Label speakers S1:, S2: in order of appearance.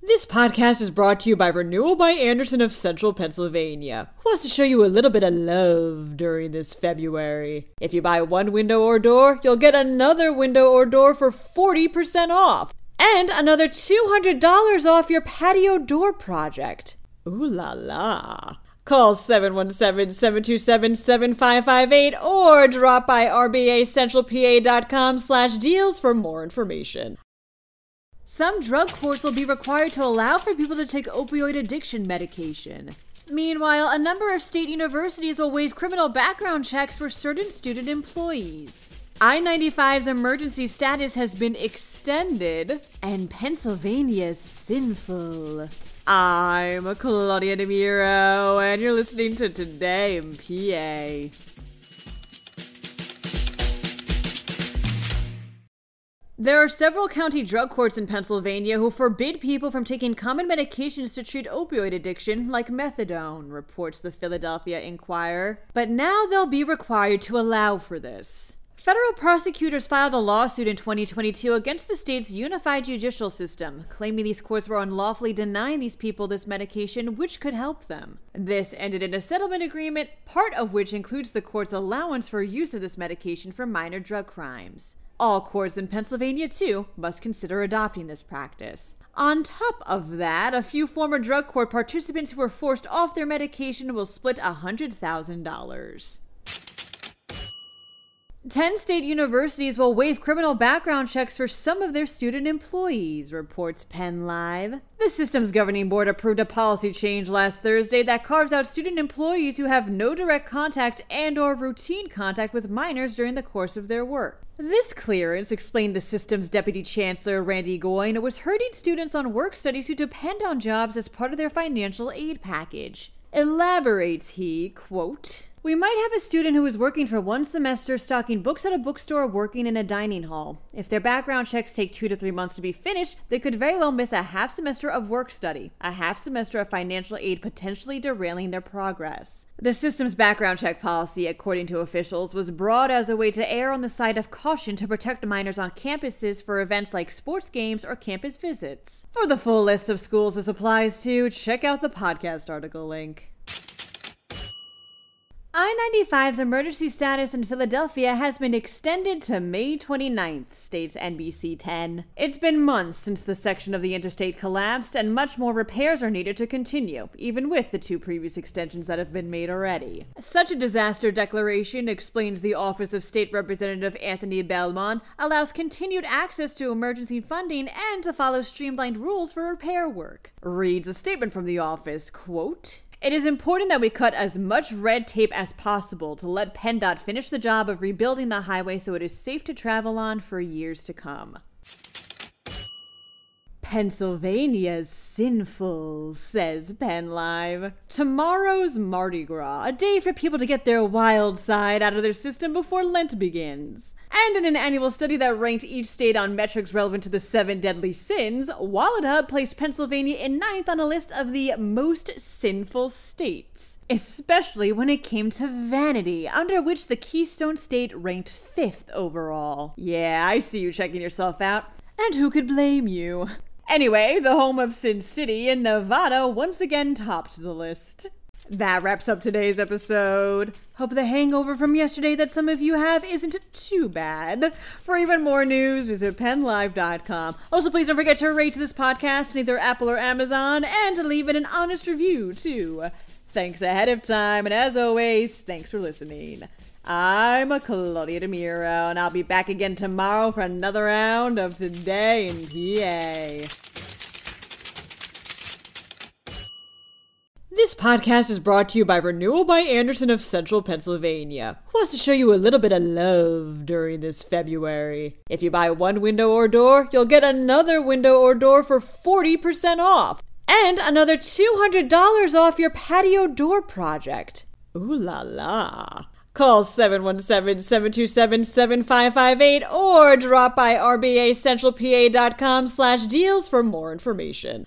S1: This podcast is brought to you by Renewal by Anderson of Central Pennsylvania, who wants to show you a little bit of love during this February. If you buy one window or door, you'll get another window or door for 40% off, and another $200 off your patio door project. Ooh la la. Call 717-727-7558 or drop by rbacentralpa.com/deals for more information. Some drug courts will be required to allow for people to take opioid addiction medication. Meanwhile, a number of state universities will waive criminal background checks for certain student employees. I-95's emergency status has been extended, and Pennsylvania's sinful. I'm Claudia Dimuro, and you're listening to Today in PA. There are several county drug courts in Pennsylvania who forbid people from taking common medications to treat opioid addiction, like methadone, reports the Philadelphia Inquirer. But now they'll be required to allow for this. Federal prosecutors filed a lawsuit in 2022 against the state's unified judicial system, claiming these courts were unlawfully denying these people this medication, which could help them. This ended in a settlement agreement, part of which includes the court's allowance for use of this medication for minor drug crimes. All courts in Pennsylvania, too, must consider adopting this practice. On top of that, a few former drug court participants who were forced off their medication will split $100,000. 10 state universities will waive criminal background checks for some of their student employees, reports PennLive. The system's governing board approved a policy change last Thursday that carves out student employees who have no direct contact and/or routine contact with minors during the course of their work. This clearance, explained the system's deputy chancellor Randy Goyne, was hurting students on work studies who depend on jobs as part of their financial aid package. Elaborates he, quote, "We might have a student who is working for one semester stocking books at a bookstore working in a dining hall. If their background checks take 2 to 3 months to be finished, they could very well miss a half semester of work study, a half semester of financial aid potentially derailing their progress." The system's background check policy, according to officials, was broad as a way to err on the side of caution to protect minors on campuses for events like sports games or campus visits. For the full list of schools this applies to, check out the podcast article link. I-95's emergency status in Philadelphia has been extended to May 29th, states NBC 10. It's been months since the section of the interstate collapsed, and much more repairs are needed to continue, even with the 2 previous extensions that have been made already. Such a disaster declaration, explains the Office of State Representative Anthony Belmont, allows continued access to emergency funding and to follow streamlined rules for repair work. Reads a statement from the office, quote, "It is important that we cut as much red tape as possible to let PennDOT finish the job of rebuilding the highway so it is safe to travel on for years to come." Pennsylvania's sinful, says PennLive. Tomorrow's Mardi Gras, a day for people to get their wild side out of their system before Lent begins. And in an annual study that ranked each state on metrics relevant to the 7 deadly sins, WalletHub placed Pennsylvania in 9th on a list of the most sinful states, especially when it came to vanity, under which the Keystone State ranked 5th overall. Yeah, I see you checking yourself out. And who could blame you? Anyway, the home of Sin City in Nevada once again topped the list. That wraps up today's episode. Hope the hangover from yesterday that some of you have isn't too bad. For even more news, visit PennLive.com. Also, please don't forget to rate this podcast on either Apple or Amazon, and to leave it an honest review, too. Thanks ahead of time, and as always, thanks for listening. I'm Claudia Dimuro, and I'll be back again tomorrow for another round of Today in PA. This podcast is brought to you by Renewal by Anderson of Central Pennsylvania, who wants to show you a little bit of love during this February. If you buy one window or door, you'll get another window or door for 40% off, and another $200 off your patio door project. Ooh la la. Call 717-727-7558 or drop by rbacentralpa.com/deals for more information.